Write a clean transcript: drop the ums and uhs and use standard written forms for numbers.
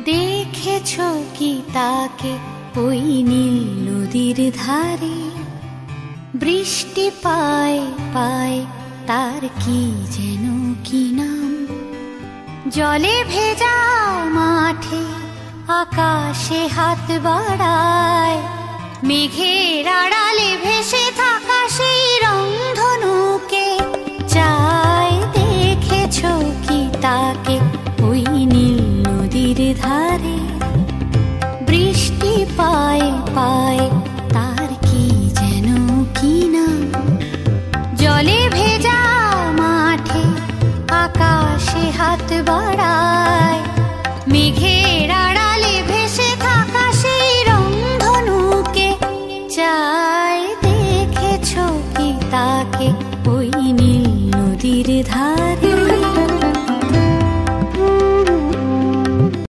দেখেছো কি তাকে ওই নীল নদীর ধারে? বৃষ্টি পায় পায় তার কি যেন কি নাম। জলে ভেজা মাঠে আকাশে হাত বাড়ায়, মেঘের আড়ালে ভেসে থাকা সেই রংধনুকে চায়। দেখেছো কি তাকে ওই নীল নদীর ধারে?